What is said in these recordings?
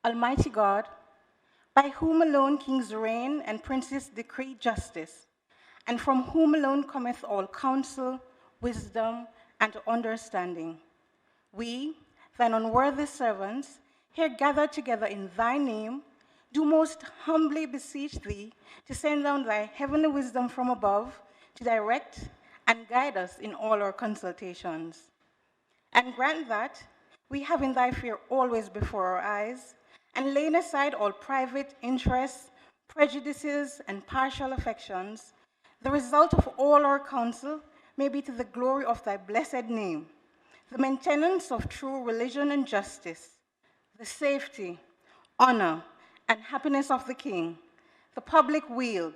Almighty God, by whom alone kings reign and princes decree justice, and from whom alone cometh all counsel, wisdom, and understanding. We, thine unworthy servants, here gathered together in thy name, do most humbly beseech thee to send down thy heavenly wisdom from above to direct and guide us in all our consultations. And grant that we, having thy fear always before our eyes, and laying aside all private interests, prejudices, and partial affections, the result of all our counsel may be to the glory of thy blessed name, the maintenance of true religion and justice, the safety, honor, and happiness of the king, the public weal,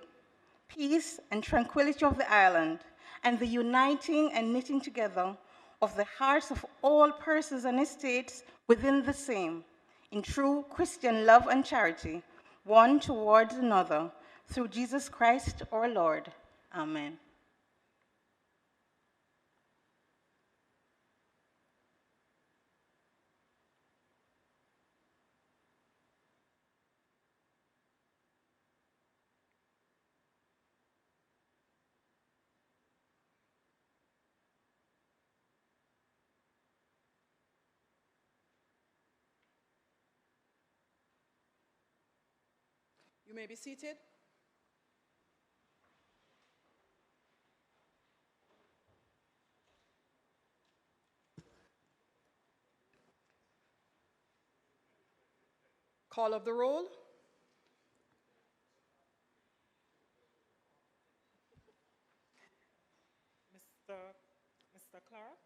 peace and tranquility of the island, and the uniting and knitting together of the hearts of all persons and estates within the same, in true Christian love and charity, one towards another, through Jesus Christ our Lord. Amen. You may be seated. Call of the roll. Mr. Clark,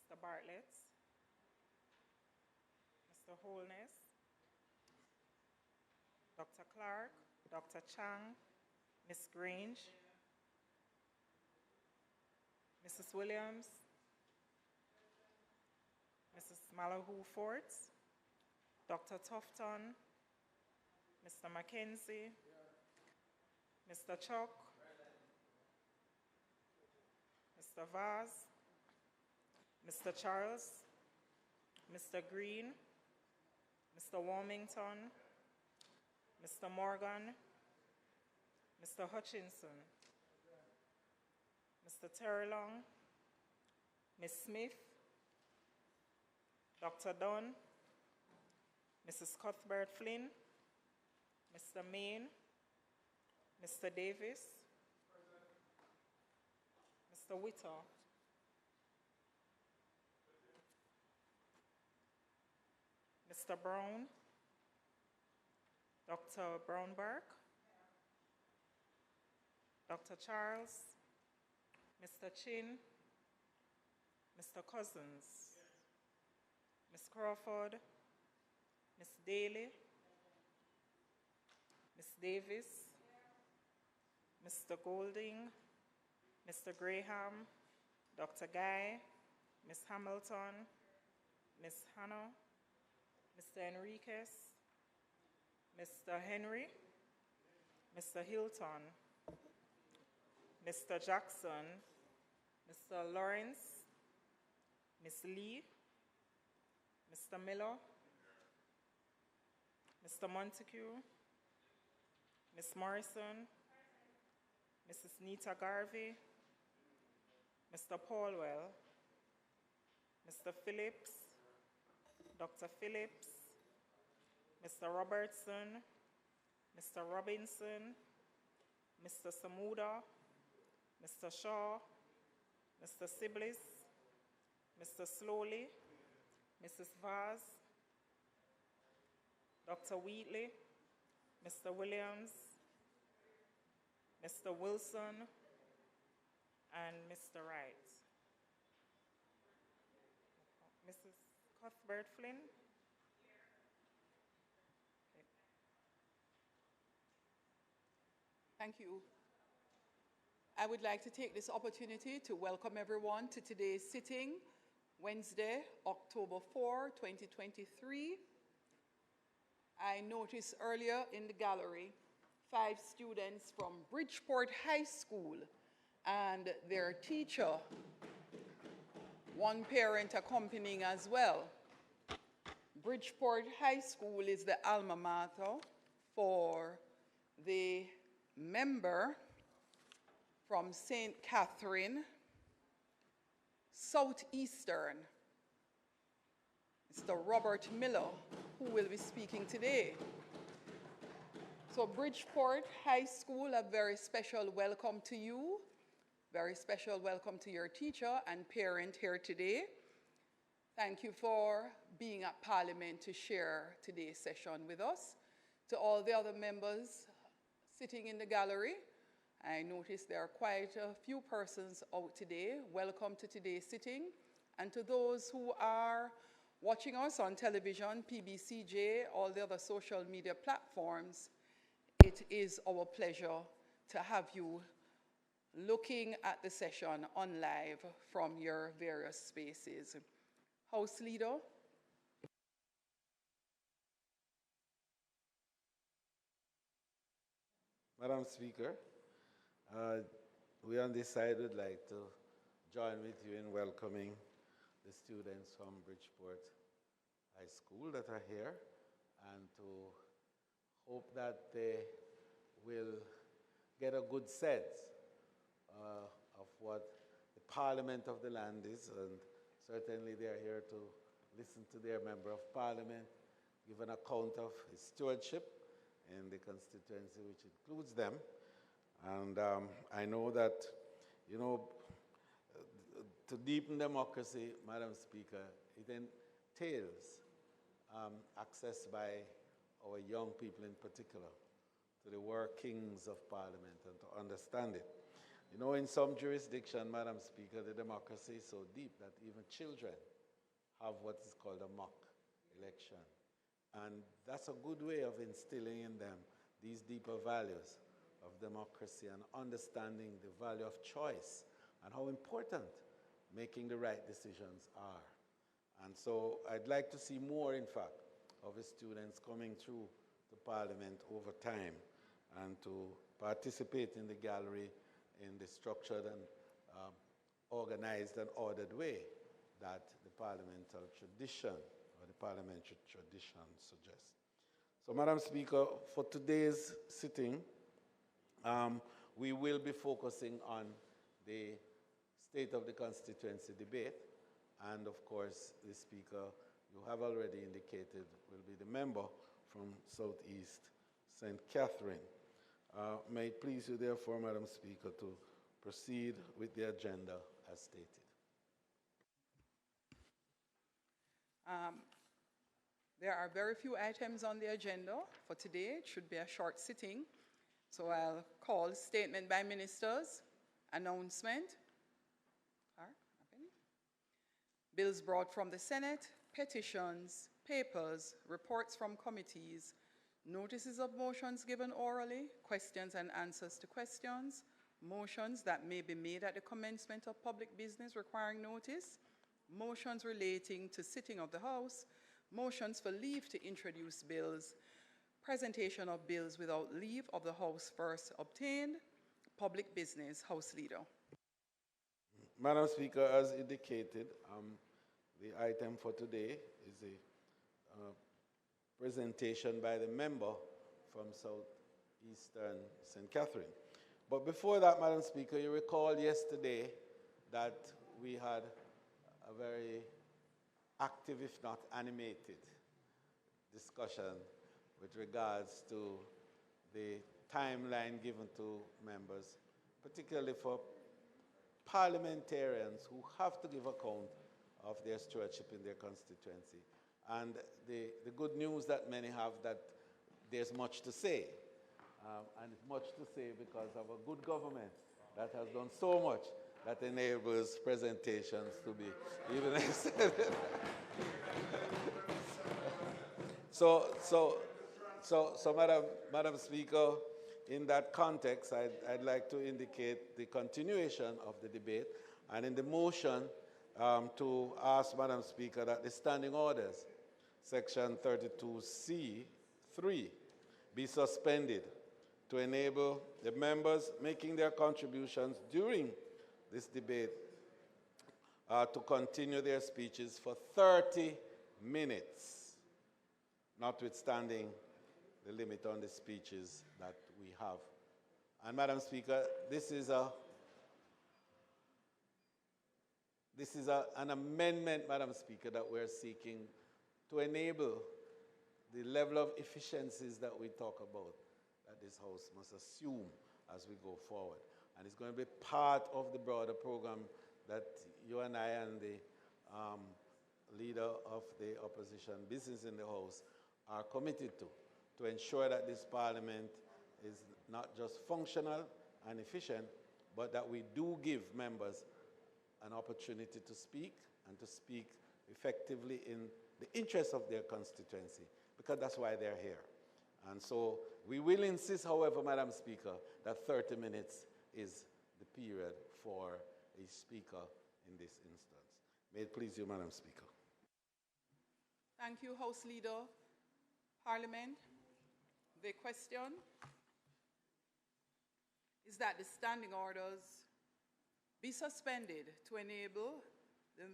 Mr. Bartlett, Mr. Holness, Dr. Clark, Dr. Chang, Ms. Grange, Mrs. Williams, Mrs. Malahoo Forts, Dr. Tufton, Mr. Mackenzie, Mr. Chuck, Mr. Vaz, Mr. Charles, Mr. Green, Mr. Warmington, Mr. Morgan, Mr. Hutchinson, Mr. Terrelong, Ms. Smith, Dr. Dunn, Mrs. Cuthbert Flynn, Mr. Main, Mr. Davis, Mr. Whittle, Mr. Brown, Dr. Brownberg, Dr. Charles, Mr. Chin, Mr. Cousins, Ms. Crawford, Ms. Daly, Ms. Davis, Mr. Golding, Mr. Graham, Dr. Guy, Ms. Hamilton, Ms. Hannah, Mr. Enriquez, Mr. Henry, Mr. Hilton, Mr. Jackson, Mr. Lawrence, Ms. Lee, Mr. Miller, Mr. Montague, Ms. Morrison, Mrs. Nita Garvey, Mr. Paulwell, Mr. Phillips, Dr. Phillips, Mr. Robertson, Mr. Robinson, Mr. Samuda, Mr. Shaw, Mr. Siblis, Mr. Slowly, Mrs. Vaz, Dr. Wheatley, Mr. Williams, Mr. Wilson, and Mr. Wright. Mrs. Cuthbert Flynn? Okay. Thank you. I would like to take this opportunity to welcome everyone to today's sitting, Wednesday, October 4, 2023. I noticed earlier in the gallery 5 students from Bridgeport High School and their teacher, one parent accompanying as well. Bridgeport High School is the alma mater for the member from St. Catherine, Southeastern, Mr. Robert Miller, who will be speaking today. So Bridgeport High School, a very special welcome to you. Very special welcome to your teacher and parent here today. Thank you for being at Parliament to share today's session with us. To all the other members sitting in the gallery, I noticed there are quite a few persons out today. Welcome to today's sitting. And to those who are watching us on television, PBCJ, all the other social media platforms, it is our pleasure to have you looking at the session on live from your various spaces. House Leader. Madam Speaker, we on this side would like to join with you in welcoming the students from Bridgeport High School that are here, and to hope that they will get a good sense of what the Parliament of the land is, and certainly they are here to listen to their Member of Parliament, give an account of his stewardship in the constituency, which includes them. And I know that, you know, to deepen democracy, Madam Speaker, it entails access by our young people in particular to the workings of Parliament and to understand it. You know, in some jurisdictions, Madam Speaker, the democracy is so deep that even children have what is called a mock election. And that's a good way of instilling in them these deeper values of democracy and understanding the value of choice and how important making the right decisions are. And so I'd like to see more, in fact, of the students coming through the Parliament over time and to participate in the gallery in the structured and organized and ordered way that the parliamentary tradition or the parliamentary tradition suggests. So, Madam Speaker, for today's sitting, we will be focusing on the State of the Constituency debate, and of course, the Speaker, you have already indicated, will be the member from Southeast St. Catherine. May it please you, therefore, Madam Speaker, to proceed with the agenda as stated. There are very few items on the agenda for today. It should be a short sitting. So I'll call statement by ministers, announcement. Bills brought from the Senate, petitions, papers, reports from committees, notices of motions given orally, questions and answers to questions, motions that may be made at the commencement of public business requiring notice, motions relating to sitting of the House, motions for leave to introduce bills, presentation of bills without leave of the House first obtained, public business. House Leader. Madam Speaker, as indicated, the item for today is a presentation by the member from Southeastern St. Catherine. But before that, Madam Speaker, you recall yesterday that we had a very active, if not animated, discussion with regards to the timeline given to members, particularly for parliamentarians who have to give account of their stewardship in their constituency. And the good news that many have that there's much to say. And it's much to say because of a good government that has done so much that enables presentations to be even extended. So, Madam Speaker, in that context, I'd like to indicate the continuation of the debate, and in the motion to ask Madam Speaker that the standing orders, Section 32C(3), be suspended to enable the members making their contributions during this debate to continue their speeches for 30 minutes. notwithstanding the limit on the speeches that we have. And Madam Speaker, this is an amendment, Madam Speaker, that we're seeking to enable the level of efficiencies that we talk about that this House must assume as we go forward. And it's going to be part of the broader program that you and I and the leader of the opposition business in the House are committed to ensure that this Parliament is not just functional and efficient, but that we do give members an opportunity to speak and to speak effectively in the interest of their constituency, because that's why they're here. And so we will insist, however, Madam Speaker, that 30 minutes is the period for a speaker in this instance. May it please you, Madam Speaker. Thank you, House Leader. Parliament, the question is that the standing orders be suspended to enable the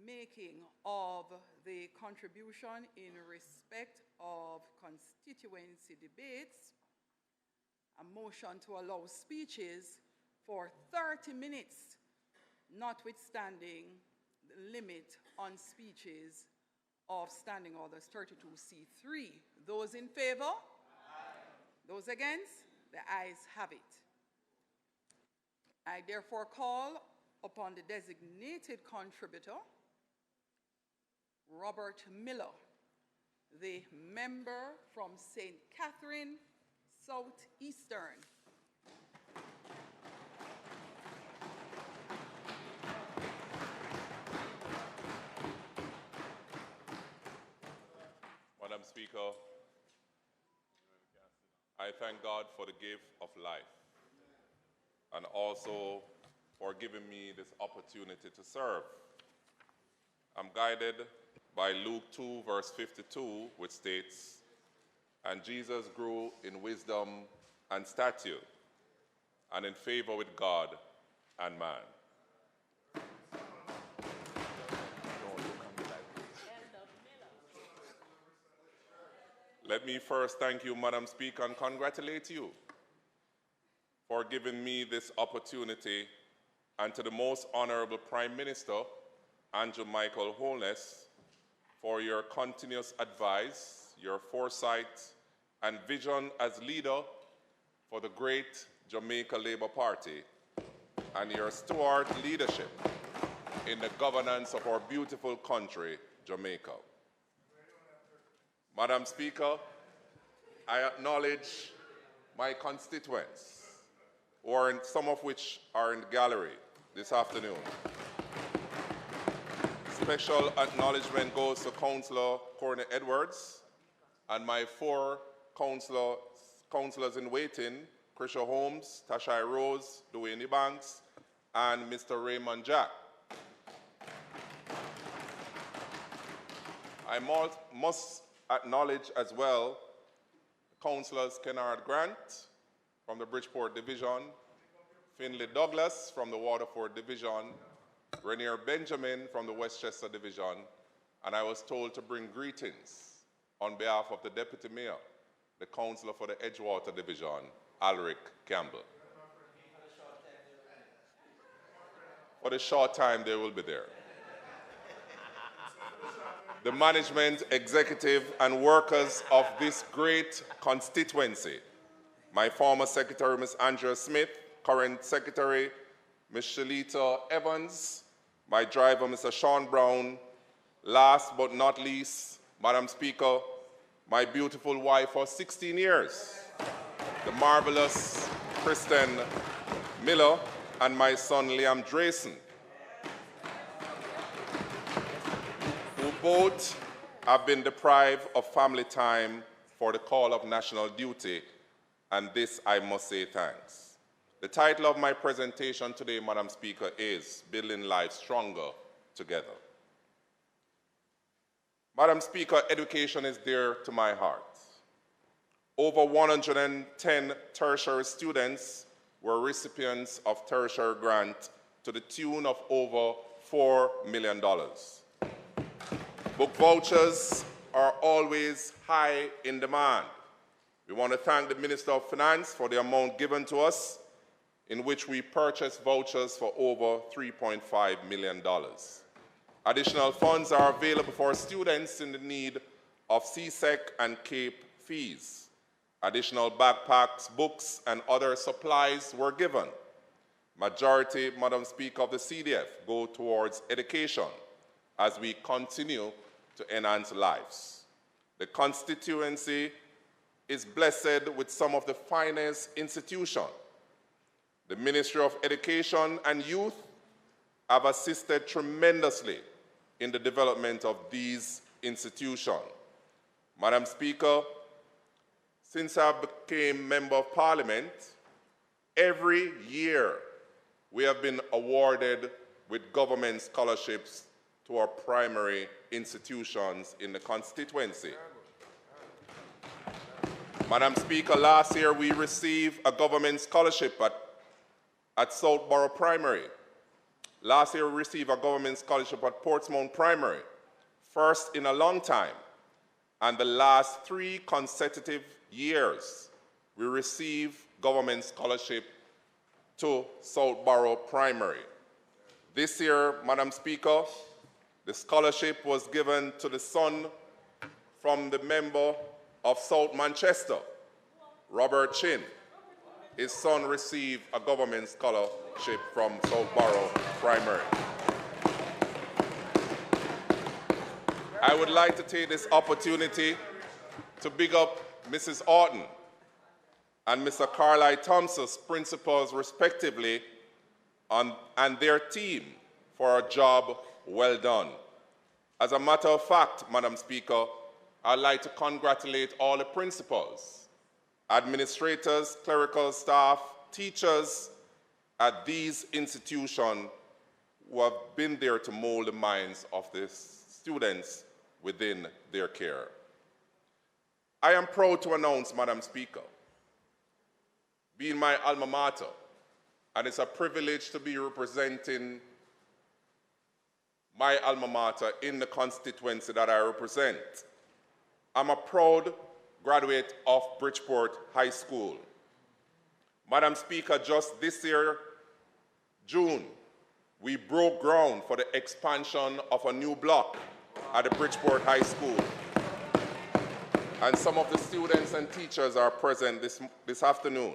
making of the contribution in respect of constituency debates, a motion to allow speeches for 30 minutes, notwithstanding the limit on speeches of Standing Orders 32C3. Those in favor? Aye. Those against? The ayes have it. I therefore call upon the designated contributor, Robert Miller, the member from St. Catherine, Southeastern. Madam Speaker, I thank God for the gift of life and also for giving me this opportunity to serve. I'm guided by Luke 2, verse 52, which states, "And Jesus grew in wisdom and stature and in favor with God and man." Let me first thank you, Madam Speaker, and congratulate you for giving me this opportunity, and to the Most Honorable Prime Minister, Andrew Michael Holness, for your continuous advice, your foresight, and vision as leader for the great Jamaica Labour Party, and your steward leadership in the governance of our beautiful country, Jamaica. Madam Speaker, I acknowledge my constituents, some of which are in the gallery this afternoon. Special acknowledgement goes to Councillor Corney Edwards and my 4 councillors in waiting, Krisha Holmes, Tashai Rose, Dwayne Banks, and Mr. Raymond Jack. I must acknowledge as well Councillors Kennard Grant from the Bridgeport Division, Finley Douglas from the Waterford Division, Rainier Benjamin from the Westchester Division, and I was told to bring greetings on behalf of the Deputy Mayor, the Councillor for the Edgewater Division, Alric Campbell. For the short time they will be there. The management, executive, and workers of this great constituency, my former secretary, Ms. Andrea Smith, current secretary, Ms. Shalita Evans, my driver, Mr. Sean Brown, last but not least, Madam Speaker, my beautiful wife for 16 years, the marvelous Kristen Miller, and my son, Liam Drayson, who both have been deprived of family time for the call of national duty, and this I must say thanks. The title of my presentation today, Madam Speaker, is Building Life Stronger Together. Madam Speaker, education is dear to my heart. Over 110 tertiary students were recipients of tertiary grant to the tune of over $4 million. Book vouchers are always high in demand. We want to thank the Minister of Finance for the amount given to us, in which we purchased vouchers for over $3.5 million. Additional funds are available for students in the need of CSEC and CAPE fees. Additional backpacks, books, and other supplies were given. Majority, Madam Speaker, of the CDF go towards education as we continue to enhance lives. The constituency is blessed with some of the finest institutions. The Ministry of Education and Youth have assisted tremendously in the development of these institutions. Madam Speaker, since I became Member of Parliament, every year we have been awarded with government scholarships to our primary institutions in the constituency. Madam Speaker, last year we received a government scholarship at Southborough Primary. Last year we received a government scholarship at Portsmouth Primary, first in a long time. And the last 3 consecutive years, we received government scholarship to Southborough Primary. This year, Madam Speaker, the scholarship was given to the son from the member of South Manchester, Robert Chin. His son received a government scholarship from Southborough Primary. I would like to take this opportunity to big up Mrs. Orton and Mr. Carlisle Thompson, principals respectively, and their team for a job well done. As a matter of fact, Madam Speaker, I'd like to congratulate all the principals, administrators, clerical staff, teachers at these institutions who have been there to mold the minds of the students within their care. I am proud to announce, Madam Speaker, being my alma mater, and it's a privilege to be representing my alma mater in the constituency that I represent. I'm a proud graduate of Bridgeport High School. Madam Speaker, just this year, June, we broke ground for the expansion of a new block at the Bridgeport High School. And some of the students and teachers are present this afternoon.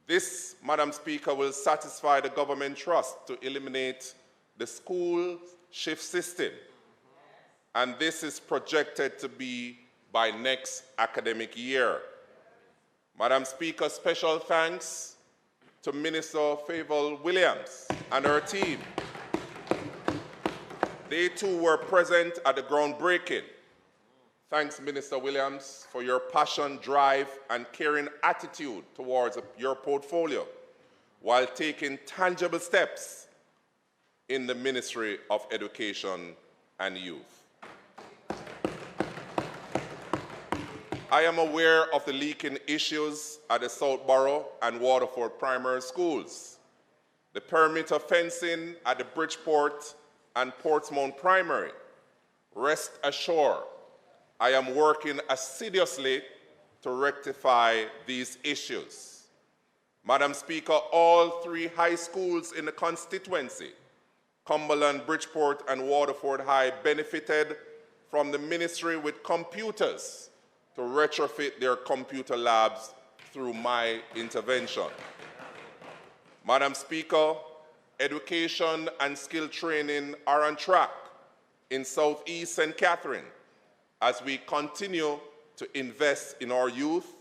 This, Madam Speaker, will satisfy the government trust to eliminate the school shift system. And this is projected to be by next academic year. Madam Speaker, special thanks to Minister Favour Williams and her team. They too were present at the groundbreaking. Thanks, Minister Williams, for your passion, drive, and caring attitude towards your portfolio while taking tangible steps in the Ministry of Education and Youth. I am aware of the leaking issues at the Southborough and Waterford primary schools, the perimeter fencing at the Bridgeport and Portsmouth Primary. Rest assured, I am working assiduously to rectify these issues. Madam Speaker, all 3 high schools in the constituency, Cumberland, Bridgeport, and Waterford High, benefited from the ministry with computers to retrofit their computer labs through my intervention. Madam Speaker, education and skill training are on track in Southeast St. Catherine as we continue to invest in our youth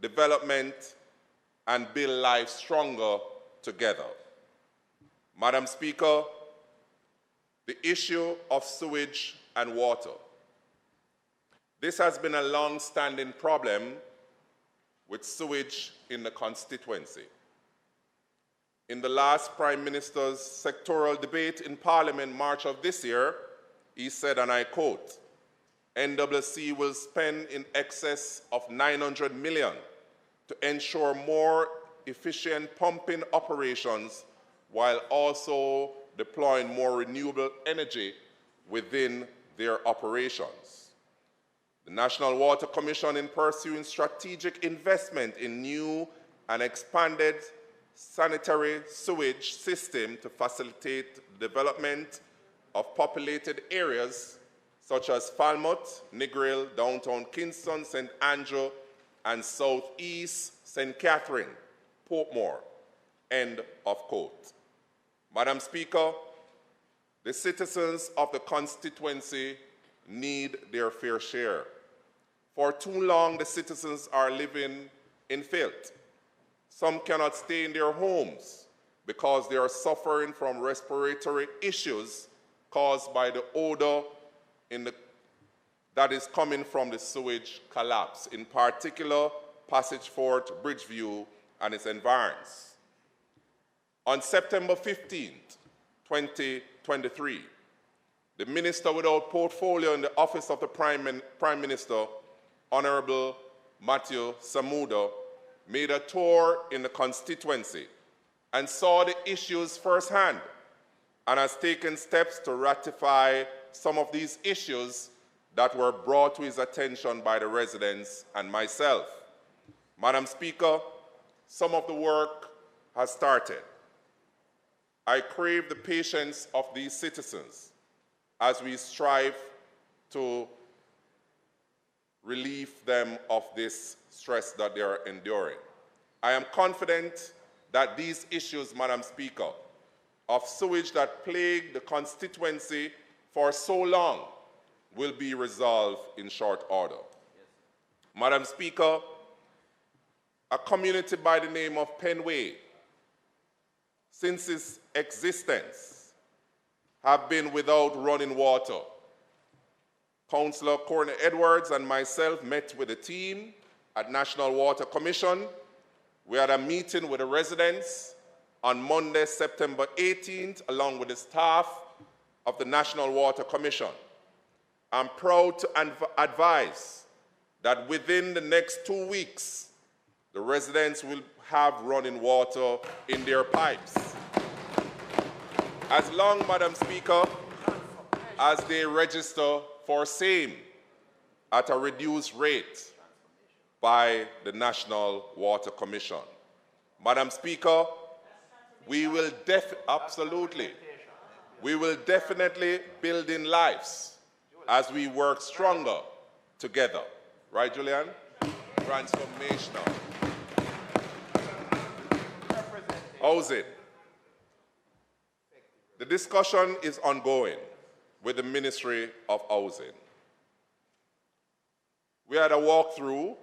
development and build life stronger together. Madam Speaker, the issue of sewage and water. This has been a long-standing problem with sewage in the constituency. In the last Prime Minister's sectoral debate in Parliament March of this year, he said, and I quote, "NWC will spend in excess of 900 million to ensure more efficient pumping operations while also deploying more renewable energy within their operations. The National Water Commission, in pursuing strategic investment in new and expanded sanitary sewage system to facilitate the development of populated areas such as Falmouth, Negril, downtown Kingston, St. Andrew, and southeast St. Catherine, Portmore, end of quote. Madam Speaker, the citizens of the constituency need their fair share. For too long, the citizens are living in filth. Some cannot stay in their homes because they are suffering from respiratory issues caused by the odor that is coming from the sewage collapse, in particular, Passage Fort, Bridgeview, and its environs. On September 15, 2023, the Minister without portfolio in the Office of the Prime Minister, Honorable Matthew Samuda, made a tour in the constituency and saw the issues firsthand and has taken steps to ratify some of these issues that were brought to his attention by the residents and myself. Madam Speaker, some of the work has started. I crave the patience of these citizens as we strive to relieve them of this stress that they are enduring. I am confident that these issues, Madam Speaker, of sewage that plague the constituency for so long will be resolved in short order. Yes. Madam Speaker, a community by the name of Penway, since its existence, have been without running water. Councillor Corney Edwards and myself met with a team at National Water Commission. We had a meeting with the residents on Monday, September 18th, along with the staff of the National Water Commission. I'm proud to advise that within the next 2 weeks, the residents will have running water in their pipes. As long, Madam Speaker, as they register for same at a reduced rate by the National Water Commission. Madam Speaker, we will definitely build in lives as we work stronger together. Right, Julian? Transformational. Housing. The discussion is ongoing with the Ministry of Housing. We had a walkthrough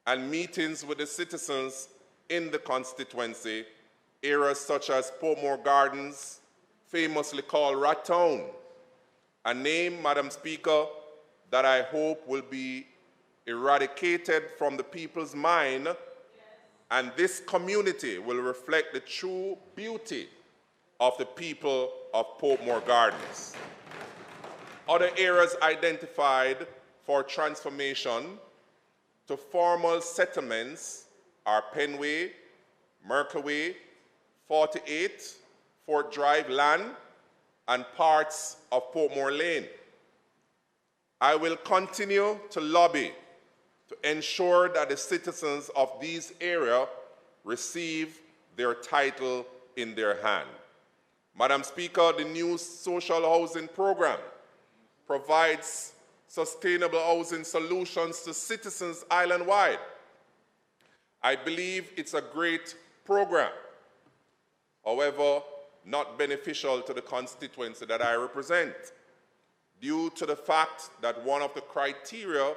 and meetings with the citizens in the constituency, areas such as Portmore Gardens, famously called Rat Town, a name, Madam Speaker, that I hope will be eradicated from the people's mind, and this community will reflect the true beauty of the people of Portmore Gardens. Other areas identified for transformation to formal settlements are Penway, Merkaway, 48, Fort Drive Land, and parts of Portmore Lane. I will continue to lobby to ensure that the citizens of these areas receive their title in their hand. Madam Speaker, the new social housing program provides sustainable housing solutions to citizens island-wide. I believe it's a great program, however, not beneficial to the constituency that I represent, due to the fact that one of the criteria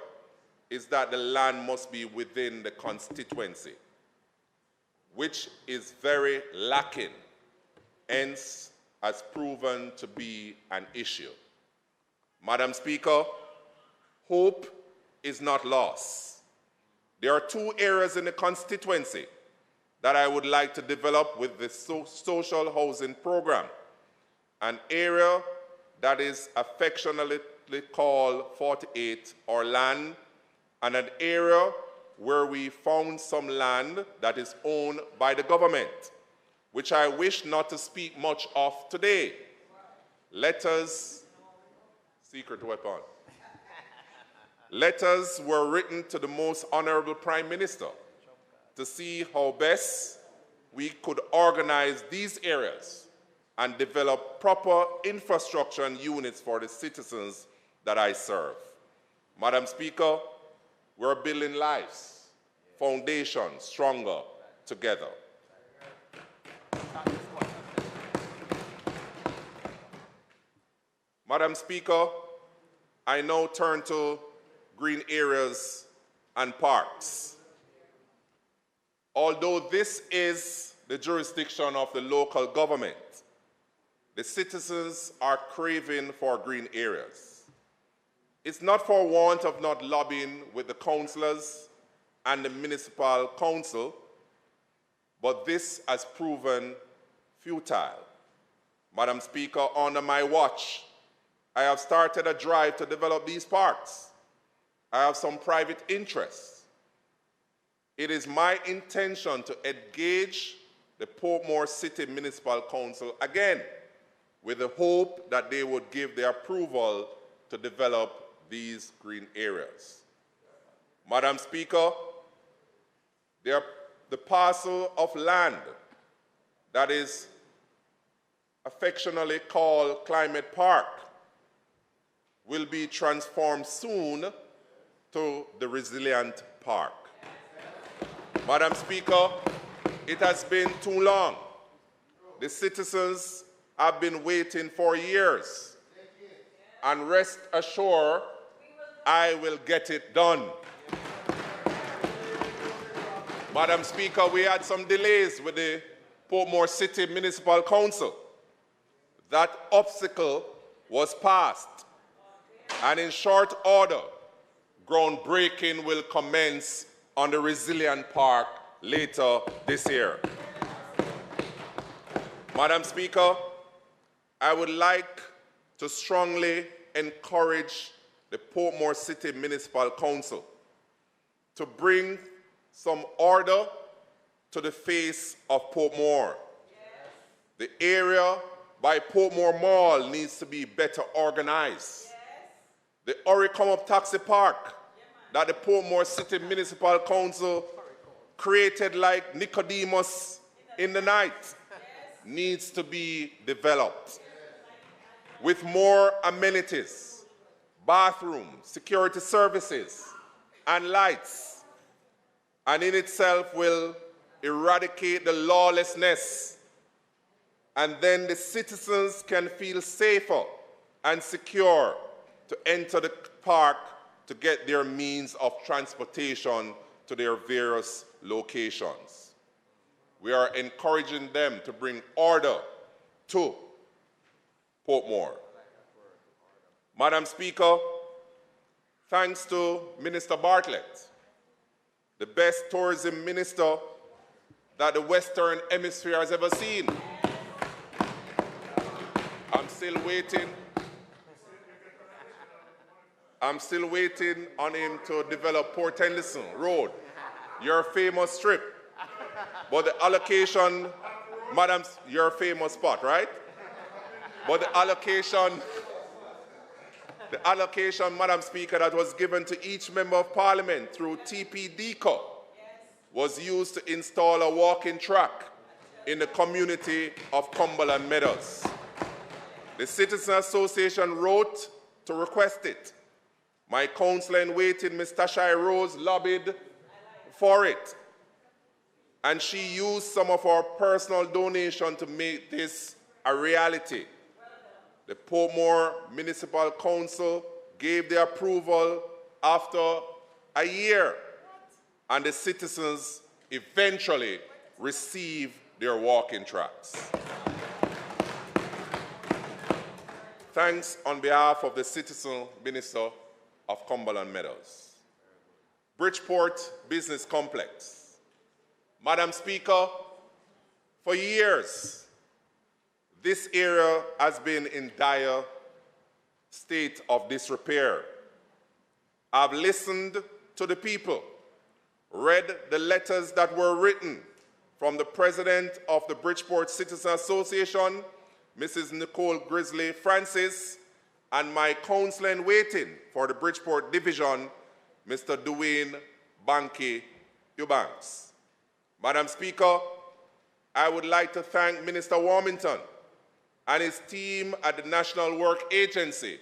is that the land must be within the constituency, which is very lacking, hence has proven to be an issue. Madam Speaker, hope is not lost. There are 2 areas in the constituency that I would like to develop with the social housing program. An area that is affectionately called 48 or land, and an area where we found some land that is owned by the government, which I wish not to speak much of today. Let us, secret weapon. letters were written to the Most Honorable Prime Minister to see how best we could organize these areas and develop proper infrastructure and units for the citizens that I serve. Madam Speaker, we're building lives, foundations stronger together. Madam Speaker, I now turn to green areas and parks. Although this is the jurisdiction of the local government, the citizens are craving for green areas. It's not for want of not lobbying with the councillors and the municipal council, but this has proven futile. Madam Speaker, under my watch, I have started a drive to develop these parks. I have some private interests. It is my intention to engage the Portmore City Municipal Council again with the hope that they would give their approval to develop these green areas. Madam Speaker, the parcel of land that is affectionately called Climate Park will be transformed soon to the Resilient Park. Madam Speaker, it has been too long. The citizens have been waiting for years. And rest assured, I will get it done. Madam Speaker, we had some delays with the Portmore City Municipal Council. That obstacle was passed. And in short order, groundbreaking will commence on the Resilient Park later this year. Madam Speaker, I would like to strongly encourage the Portmore City Municipal Council to bring some order to the face of Portmore. The area by Portmore Mall needs to be better organized. The Oricum Taxi Park that the Portmore City Municipal Council created like Nicodemus in the night needs to be developed with more amenities, bathrooms, security services, and lights, and in itself will eradicate the lawlessness, and then the citizens can feel safer and secure to enter the park to get their means of transportation to their various locations. We are encouraging them to bring order to Portmore. Madam Speaker, thanks to Minister Bartlett, the best tourism minister that the Western Hemisphere has ever seen. I'm still waiting on him to develop Port Henderson Road, your famous strip. But the allocation, Madam, your famous spot, right? But the allocation, Madam Speaker, that was given to each member of Parliament through TPDCO was used to install a walking track in the community of Cumberland Meadows. The Citizen Association wrote to request it. My councillor in waiting, Ms. Tashai Rose, lobbied for it. And she used some of our personal donation to make this a reality. The Portmore Municipal Council gave the approval after a year, and the citizens eventually received their walking tracks. Thanks on behalf of the Citizen Minister of Cumberland Meadows. Bridgeport Business Complex. Madam Speaker, for years, this area has been in dire state of disrepair. I've listened to the people, read the letters that were written from the president of the Bridgeport Citizen Association, Mrs. Nicole Grizzly Francis, and my councillor in waiting for the Bridgeport Division, Mr. Dwayne Banky Eubanks. Madam Speaker, I would like to thank Minister Warmington and his team at the National Work Agency,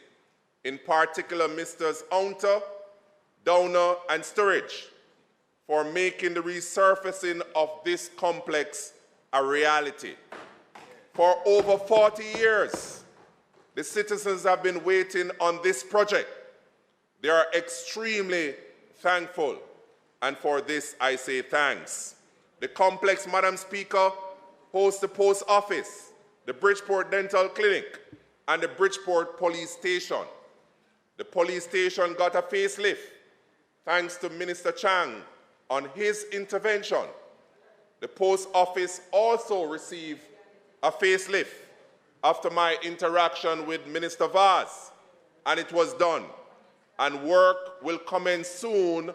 in particular Mr. Ounter, Downer, and Sturridge, for making the resurfacing of this complex a reality. For over 40 years, the citizens have been waiting on this project. They are extremely thankful, and for this I say thanks. The complex, Madam Speaker, hosts the post office, the Bridgeport Dental Clinic, and the Bridgeport Police Station. The police station got a facelift thanks to Minister Chang on his intervention. The post office also received a facelift after my interaction with Minister Vaz, and it was done. And work will commence soon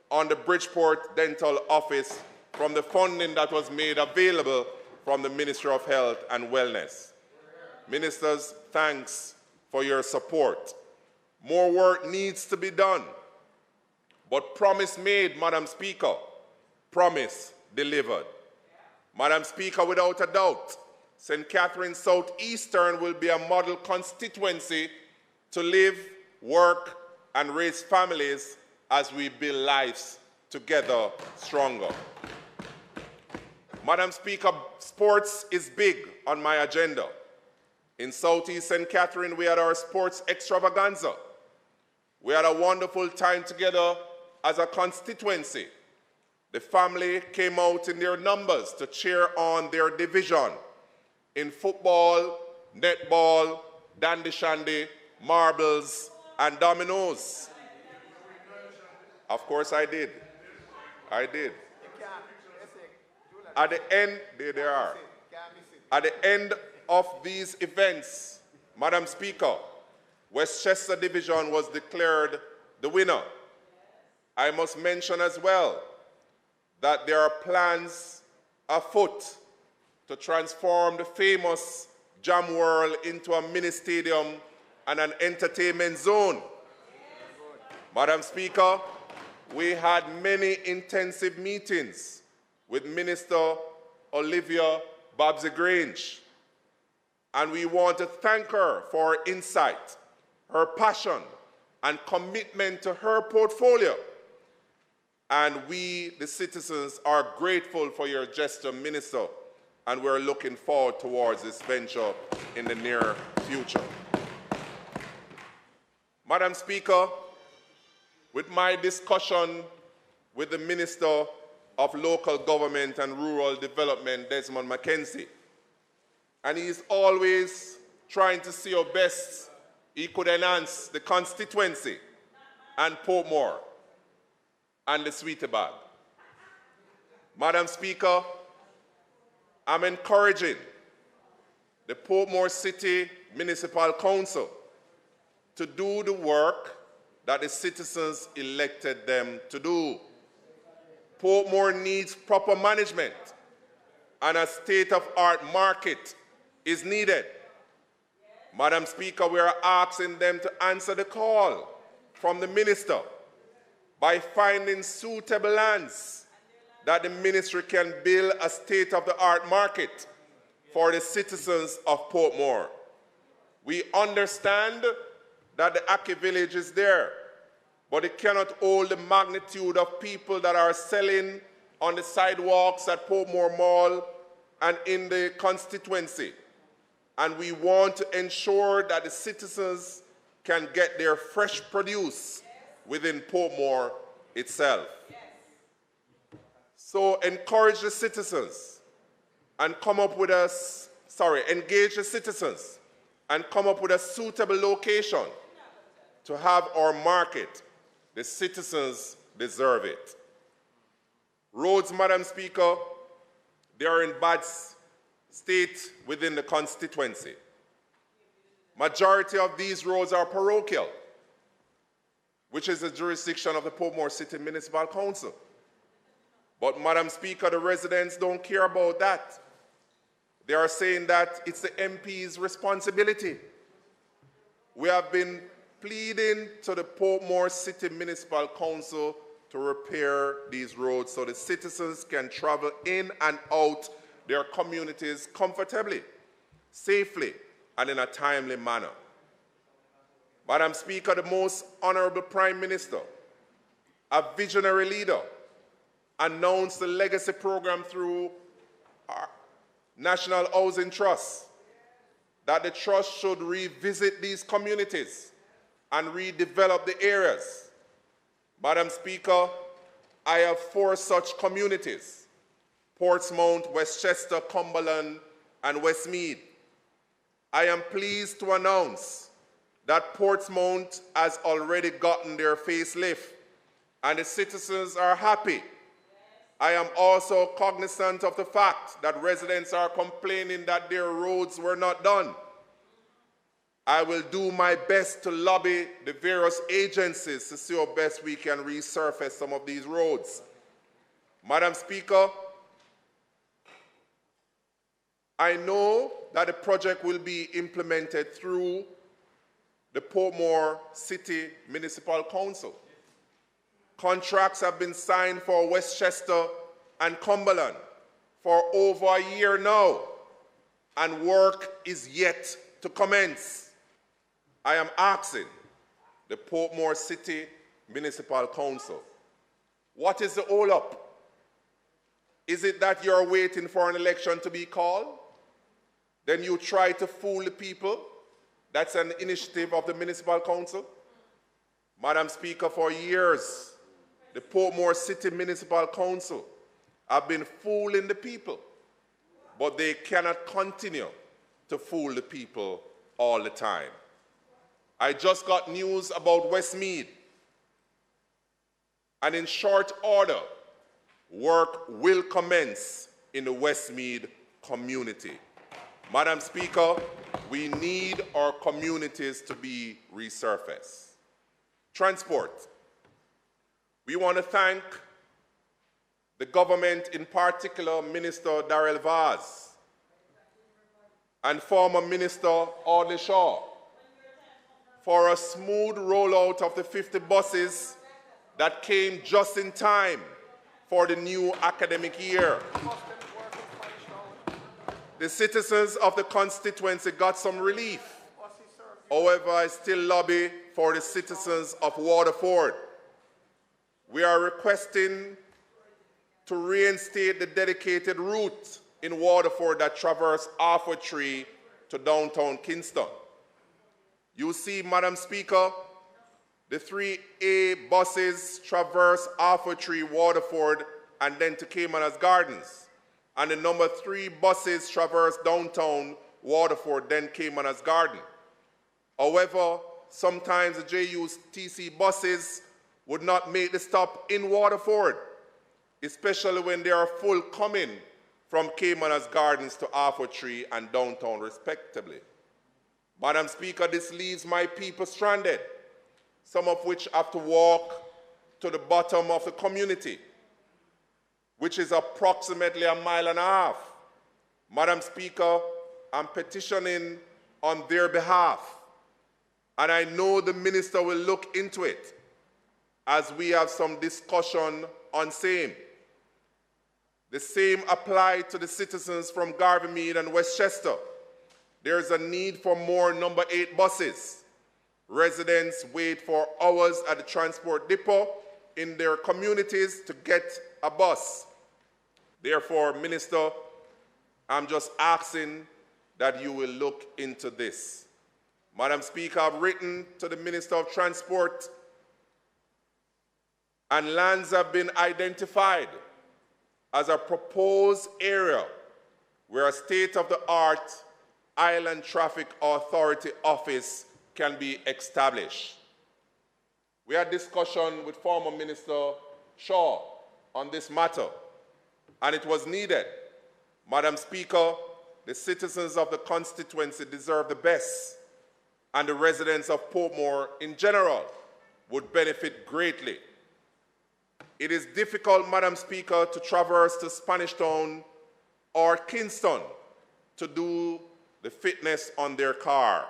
on the Bridgeport Dental Office from the funding that was made available from the Ministry of Health and Wellness. Ministers, thanks for your support. More work needs to be done, but promise made, Madam Speaker, promise delivered. Madam Speaker, without a doubt, St. Catharines Southeastern will be a model constituency to live, work, and raise families as we build lives together stronger. Madam Speaker, sports is big on my agenda. In Southeast St. Catherine, we had our sports extravaganza. We had a wonderful time together as a constituency. The family came out in their numbers to cheer on their division in football, netball, dandy shandy, marbles, and dominoes. Of course I did. I did. At the end, there they are. At the end of these events, Madam Speaker, Westchester Division was declared the winner. I must mention as well that there are plans afoot to transform the famous Jam World into a mini stadium and an entertainment zone. Madam Speaker, we had many intensive meetings with Minister Olivia Babsy-Grange, and we want to thank her for her insight, her passion, and commitment to her portfolio. And we, the citizens, are grateful for your gesture, Minister, and we're looking forward towards this venture in the near future. Madam Speaker, with my discussion with the Minister of Local Government and Rural Development, Desmond McKenzie, and he's always trying to see how best he could enhance the constituency and Portmore and the Sweeterbag. Madam Speaker, I'm encouraging the Portmore City Municipal Council to do the work that the citizens elected them to do. Portmore needs proper management, and a state-of-the-art market is needed. Madam Speaker, we are asking them to answer the call from the minister by finding suitable lands that the ministry can build a state-of-the-art market for the citizens of Portmore. We understand that the Aki village is there, but it cannot hold the magnitude of people that are selling on the sidewalks at Portmore Mall and in the constituency. And we want to ensure that the citizens can get their fresh produce within Portmore itself. So encourage the citizens and come up with engage the citizens and come up with a suitable location to have our market. The citizens deserve it. Roads, Madam Speaker, they are in bad state within the constituency. Majority of these roads are parochial, which is the jurisdiction of the Portmore City Municipal Council. But, Madam Speaker, the residents don't care about that. They are saying that it's the MP's responsibility. We have been pleading to the Portmore City Municipal Council to repair these roads so the citizens can travel in and out their communities comfortably, safely, and in a timely manner. Madam Speaker, the most honorable Prime Minister, a visionary leader, announced the legacy program through our National Housing Trust, that the trust should revisit these communities and redevelop the areas. Madam Speaker, I have 4 such communities: Portsmouth, Westchester, Cumberland, and Westmead. I am pleased to announce that Portsmouth has already gotten their facelift and the citizens are happy. I am also cognizant of the fact that residents are complaining that their roads were not done. I will do my best to lobby the various agencies to see how best we can resurface some of these roads. Madam Speaker, I know that the project will be implemented through the Portmore City Municipal Council. Contracts have been signed for Westchester and Cumberland for over a year now, and work is yet to commence. I am asking the Portmore City Municipal Council, what is the hold-up? Is it that you're waiting for an election to be called? Then you try to fool the people? That's an initiative of the Municipal Council? Madam Speaker, for years, the Portmore City Municipal Council have been fooling the people, but they cannot continue to fool the people all the time. I just got news about Westmead, and in short order, work will commence in the Westmead community. Madam Speaker, we need our communities to be resurfaced. Transport. We want to thank the government, in particular Minister Darrell Vaz and former Minister Audley Shaw, for a smooth rollout of the 50 buses that came just in time for the new academic year. The citizens of the constituency got some relief. However, I still lobby for the citizens of Waterford. We are requesting to reinstate the dedicated route in Waterford that traverses Harford Tree to downtown Kingston. You see, Madam Speaker, the 3A buses traverse Harford Tree, Waterford, and then to Caymanas Gardens. And the number 3 buses traverse downtown Waterford, then Caymanas Garden. However, sometimes the JUTC buses would not make the stop in Waterford, especially when they are full coming from Caymanas Gardens to Harford Tree and downtown respectively. Madam Speaker, this leaves my people stranded, some of which have to walk to the bottom of the community, which is approximately 1.5 miles. Madam Speaker, I'm petitioning on their behalf, and I know the minister will look into it as we have some discussion on same. The same applies to the citizens from Garveymead and Westchester. There is a need for more number 8 buses. Residents wait for hours at the transport depot in their communities to get a bus. Therefore, Minister, I'm just asking that you will look into this. Madam Speaker, I've written to the Minister of Transport, and lands have been identified as a proposed area where a state-of-the-art Island Traffic Authority office can be established. We had discussion with former Minister Shaw on this matter, and it was needed. Madam Speaker, the citizens of the constituency deserve the best, and the residents of Portmore in general would benefit greatly. It is difficult, Madam Speaker, to traverse to Spanish Town or Kingston to do the fitness on their car.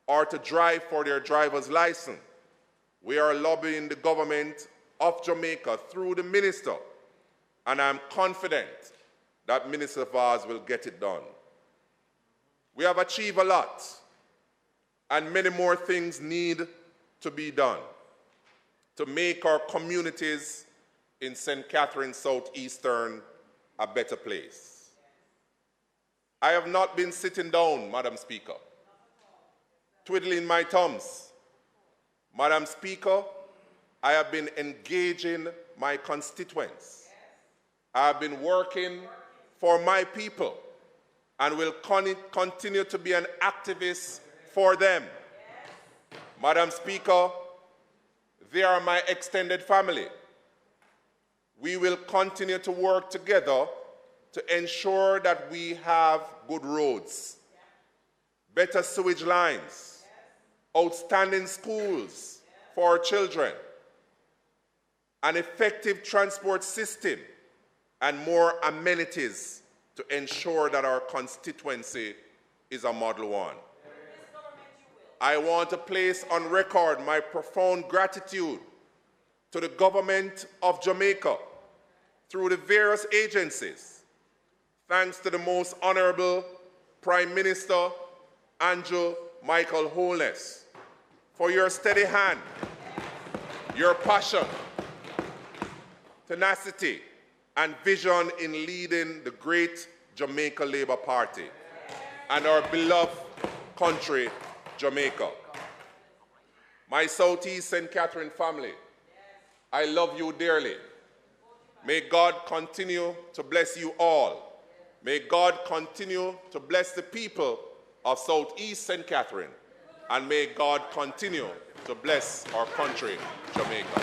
or to drive for their driver's license. We are lobbying the government of Jamaica through the minister, and I'm confident that Minister Vaz will get it done. We have achieved a lot, and many more things need to be done to make our communities in St. Catherine Southeastern a better place. I have not been sitting down, Madam Speaker, twiddling my thumbs. Madam Speaker, I have been engaging my constituents. I have been working for my people and will continue to be an activist for them. Madam Speaker, they are my extended family. We will continue to work together to ensure that we have good roads, better sewage lines, outstanding schools for our children, an effective transport system, and more amenities to ensure that our constituency is a model one. I want to place on record my profound gratitude to the government of Jamaica through the various agencies, thanks to the Most Honorable Prime Minister Andrew Michael Holness, for your steady hand, your passion, tenacity, and vision in leading the great Jamaica Labour Party and our beloved country, Jamaica. My Southeast St. Catherine family, I love you dearly. May God continue to bless you all. May God continue to bless the people of Southeast St. Catherine, and may God continue to bless our country, Jamaica.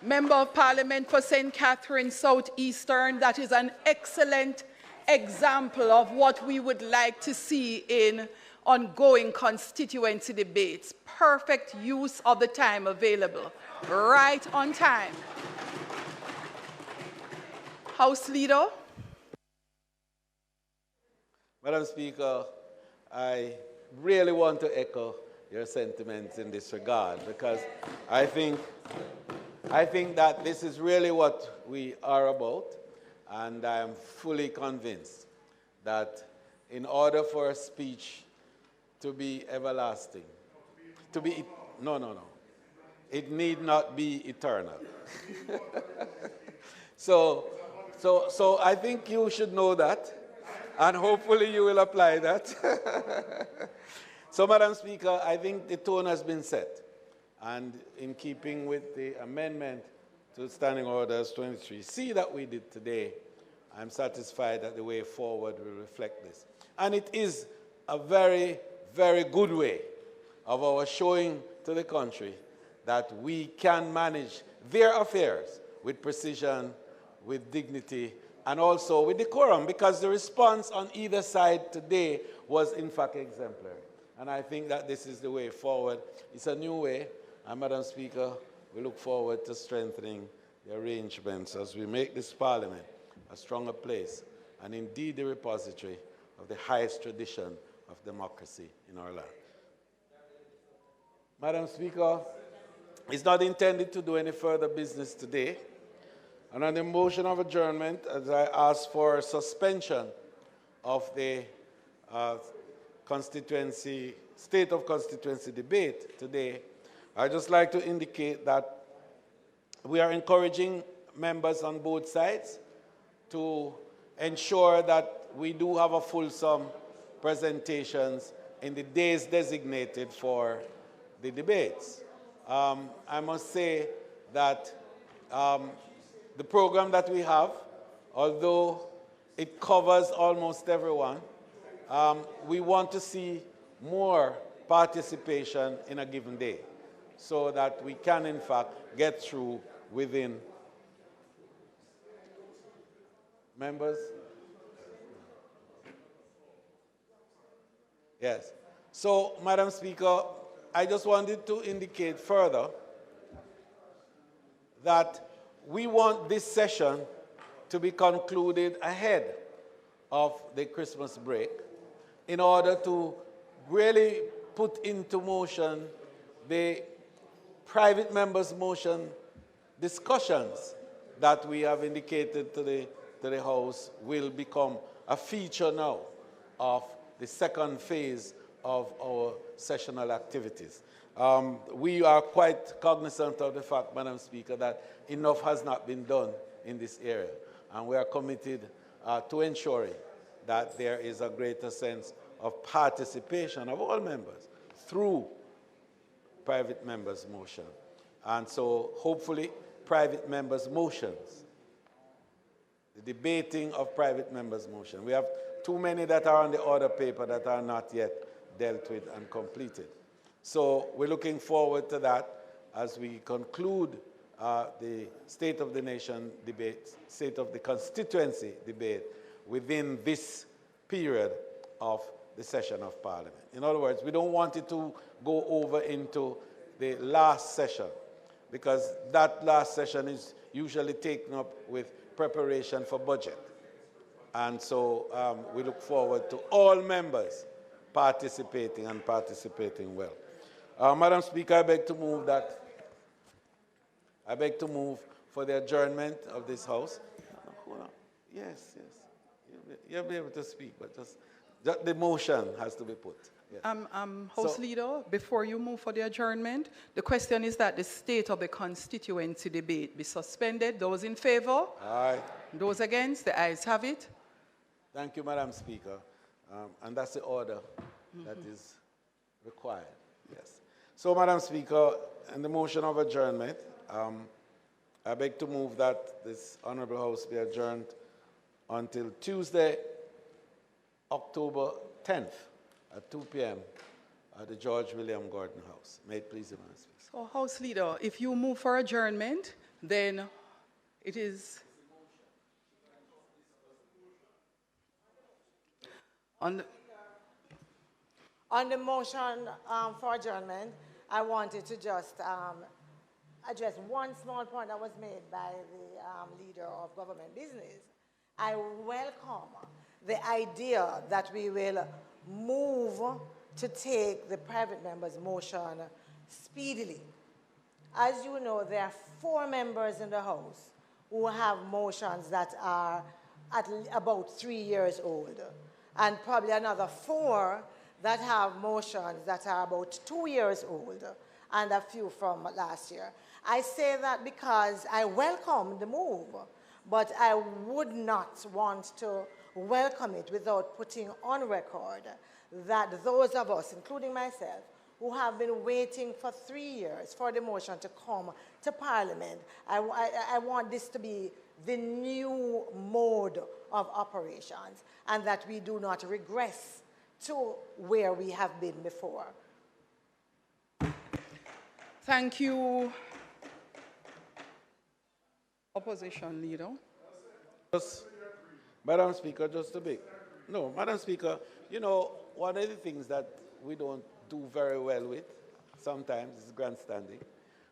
Member of Parliament for St. Catherine Southeastern, that is an excellent example of what we would like to see in ongoing constituency debates. Perfect use of the time available, right on time. House Leader. Madam Speaker, I really want to echo your sentiments in this regard, because I think that this is really what we are about, and I am fully convinced that in order for speech to be everlasting, it need not be eternal. So I think you should know that, and hopefully you will apply that. So, Madam Speaker, I think the tone has been set. And in keeping with the amendment to Standing Orders 23C that we did today, I'm satisfied that the way forward will reflect this. And it is a very, very good way of our showing to the country that we can manage their affairs with precision, with dignity, and also with decorum, because the response on either side today was in fact exemplary. And I think that this is the way forward. It's a new way. And Madam Speaker, we look forward to strengthening the arrangements as we make this Parliament a stronger place, and indeed the repository of the highest tradition of democracy in our land. Madam Speaker, it's not intended to do any further business today. And on the motion of adjournment, as I ask for suspension of the State of Constituency debate today, I'd just like to indicate that we are encouraging members on both sides to ensure that we do have a fulsome presentations in the days designated for the debates. I must say that the program that we have, although it covers almost everyone, we want to see more participation in a given day, so that we can, in fact, get through within. Members? Yes. So, Madam Speaker, I just wanted to indicate further that we want this session to be concluded ahead of the Christmas break in order to really put into motion the private members' motion discussions that we have indicated to the House will become a feature now of the second phase of our sessional activities. We are quite cognizant of the fact, Madam Speaker, that enough has not been done in this area, and we are committed to ensuring that there is a greater sense of participation of all members through private members' motion. And so hopefully private members' motions, the debating of private members' motion. We have too many that are on the order paper that are not yet dealt with and completed. So we're looking forward to that as we conclude the State of the Nation debate, State of the Constituency debate within this period of the session of Parliament. In other words, we don't want it to go over into the last session, because that last session is usually taken up with preparation for budget. And so we look forward to all members participating and participating well. Madam Speaker, I beg to move for the adjournment of this House. Hold on. Yes. You'll be able to speak, but just the motion has to be put. Yes. House Leader, before you move for the adjournment, the question is that the State of the Constituency debate be suspended. Those in favor? Aye. Those against? The ayes have it. Thank you, Madam Speaker. And that's the order that is required. Yes. So, Madam Speaker, in the motion of adjournment, I beg to move that this Honorable House be adjourned until Tuesday, October 10th at 2 p.m. at the George William Gordon House. May it please the Madam Speaker. So, House Leader, if you move for adjournment, then it is on the motion for adjournment, I wanted to just address one small point that was made by the leader of government business. I welcome the idea that we will move to take the private members' motion speedily. As you know, there are 4 members in the House who have motions that are at about 3 years old, and probably another 4 that have motions that are about 2 years old, and a few from last year. I say that because I welcome the move, but I would not want to welcome it without putting on record that those of us, including myself, who have been waiting for 3 years for the motion to come to Parliament, I want this to be the new mode of operations, and that we do not regress to where we have been before. Thank you, Opposition Leader. Madam Speaker, just a bit. No, Madam Speaker, you know, one of the things that we don't do very well with sometimes is grandstanding.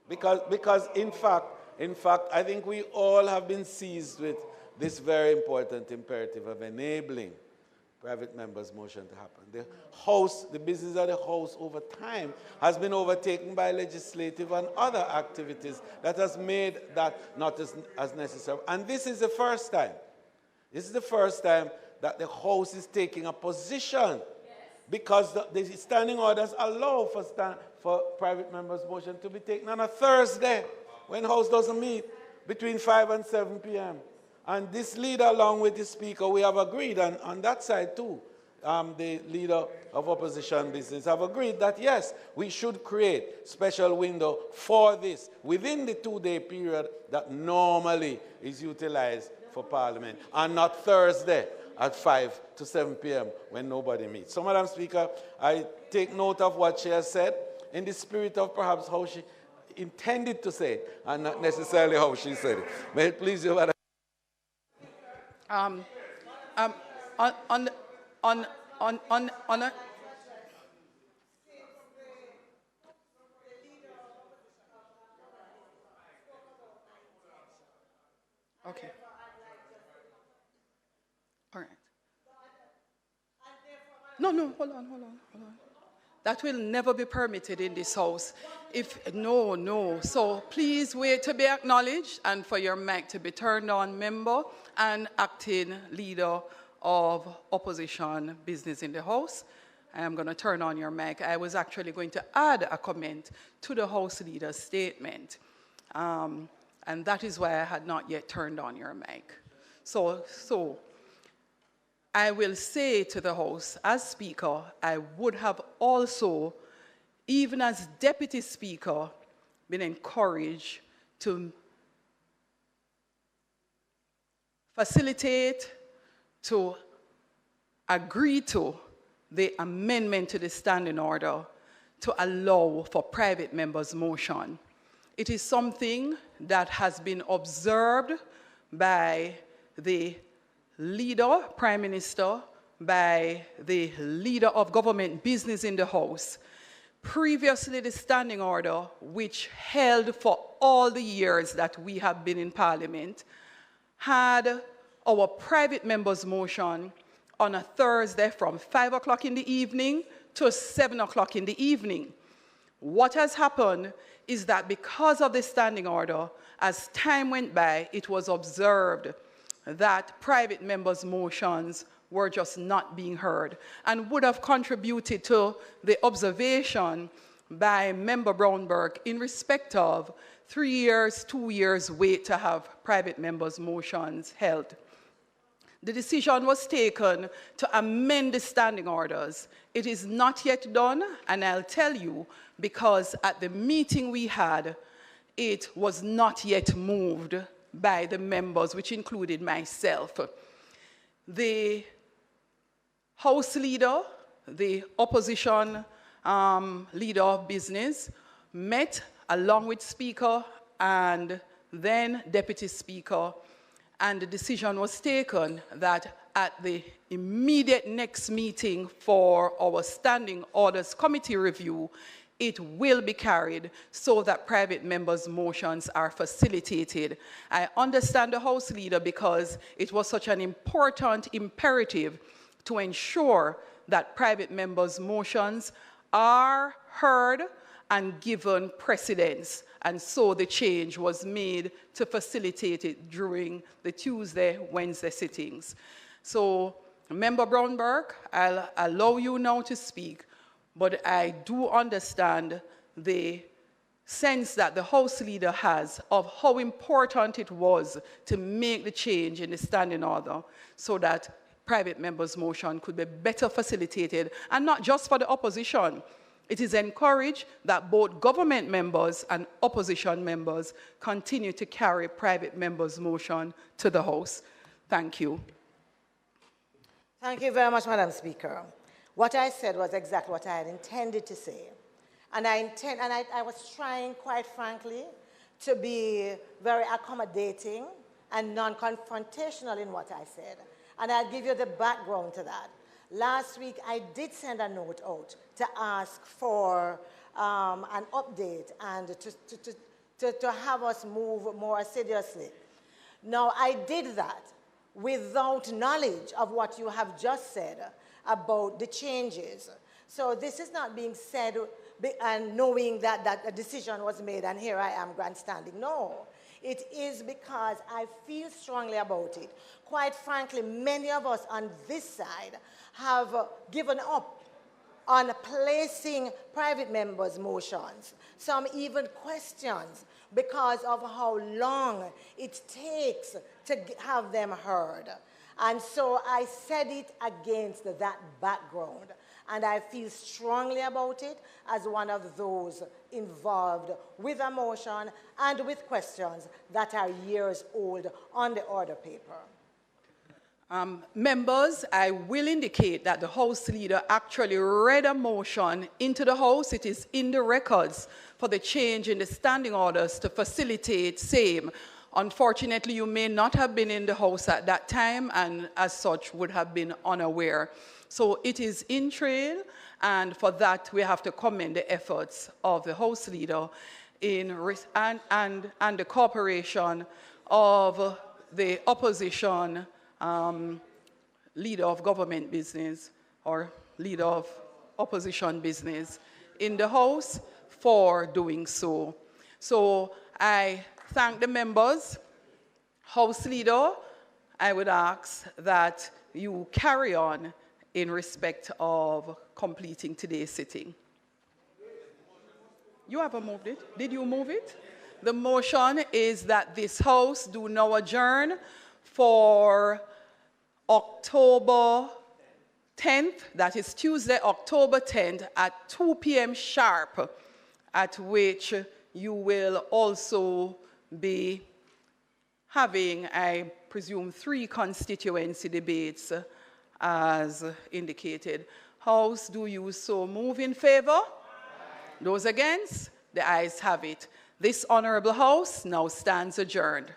Because in fact, I think we all have been seized with this very important imperative of enabling private members' motion to happen. The House, the business of the House over time has been overtaken by legislative and other activities that has made that not as necessary. And this is the first time. This is the first time that the House is taking a position, because the standing orders allow for private members' motion to be taken on a Thursday when the House doesn't meet between 5 and 7 p.m. And this leader, along with the Speaker, we have agreed, and on that side too, the leader of opposition business have agreed that yes, we should create special window for this within the 2-day period that normally is utilized for Parliament, and not Thursday at 5 to 7 p.m. when nobody meets. So, Madam Speaker, I take note of what she has said in the spirit of perhaps how she intended to say it, and not necessarily how she said it. May it please you, Madam. On All right. No, hold on. That will never be permitted in this house. No. So please wait to be acknowledged and for your mic to be turned on, member and acting leader of opposition business in the house. I am going to turn on your mic. I was actually going to add a comment to the House leader's statement. And that is why I had not yet turned on your mic. So I will say to the House, as Speaker, I would have also, even as Deputy Speaker, been encouraged to facilitate, to agree to the amendment to the standing order to allow for private members' motion. It is something that has been observed by the leader, Prime Minister, by the leader of government business in the House. Previously, the standing order, which held for all the years that we have been in Parliament, had our private members' motion on a Thursday from 5 o'clock in the evening to 7 o'clock in the evening. What has happened is that because of the standing order, as time went by, it was observed that private members' motions were just not being heard and would have contributed to the observation by Member Brownberg in respect of 3 years, 2 years wait to have private members' motions held. The decision was taken to amend the standing orders. It is not yet done, and I'll tell you, because at the meeting we had, it was not yet moved by the members, which included myself. The House leader, the opposition leader of business, met along with Speaker and then Deputy Speaker, and the decision was taken that at the immediate next meeting for our Standing Orders Committee review, it will be carried so that private members' motions are facilitated. I understand the House leader because it was such an important imperative to ensure that private members' motions are heard and given precedence. And so the change was made to facilitate it during the Tuesday, Wednesday sittings. So, Member Brownberg, I'll allow you now to speak, but I do understand the sense that the House leader has of how important it was to make the change in the standing order so that private members' motion could be better facilitated, and not just for the opposition. It is encouraged that both government members and opposition members continue to carry private members' motion to the House. Thank you. Thank you very much, Madam Speaker. What I said was exactly what I had intended to say. And I was trying, quite frankly, to be very accommodating and non-confrontational in what I said. And I'll give you the background to that. Last week, I did send a note out to ask for an update and to have us move more seriously. Now, I did that without knowledge of what you have just said about the changes. So this is not being said and knowing that a decision was made and here I am grandstanding. No. It is because I feel strongly about it. Quite frankly, many of us on this side have given up on placing private members' motions. Some even questions because of how long it takes to have them heard. And so I said it against that background. And I feel strongly about it as one of those involved with a motion and with questions that are years old on the order paper. Members, I will indicate that the House leader actually read a motion into the House. It is in the records for the change in the standing orders to facilitate same. Unfortunately, you may not have been in the House at that time and as such would have been unaware. So it is in train, and for that we have to commend the efforts of the House leader and the cooperation of the opposition leader of government business or leader of opposition business in the House for doing so. So I thank the members. House Leader, I would ask that you carry on in respect of completing today's sitting. You haven't moved it. Did you move it? The motion is that this House do now adjourn for October 10th, that is Tuesday, October 10th at 2 p.m. sharp, at which you will also be having, I presume, 3 constituency debates as indicated. House, do you so move in favor? Those against? The ayes have it. This honorable House now stands adjourned.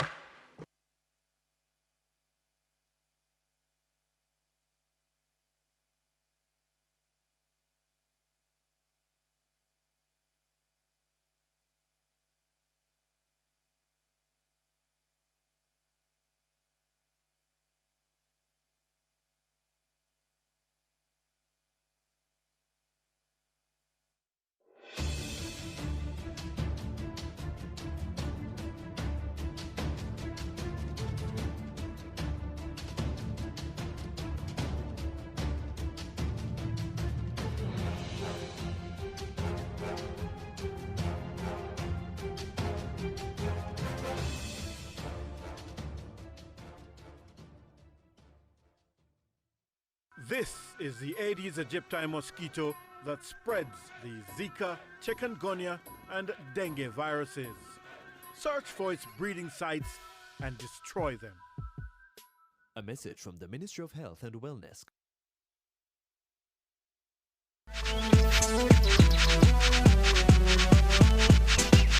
This is the Aedes aegypti mosquito that spreads the Zika, chikungunya, and dengue viruses. Search for its breeding sites and destroy them. A message from the Ministry of Health and Wellness.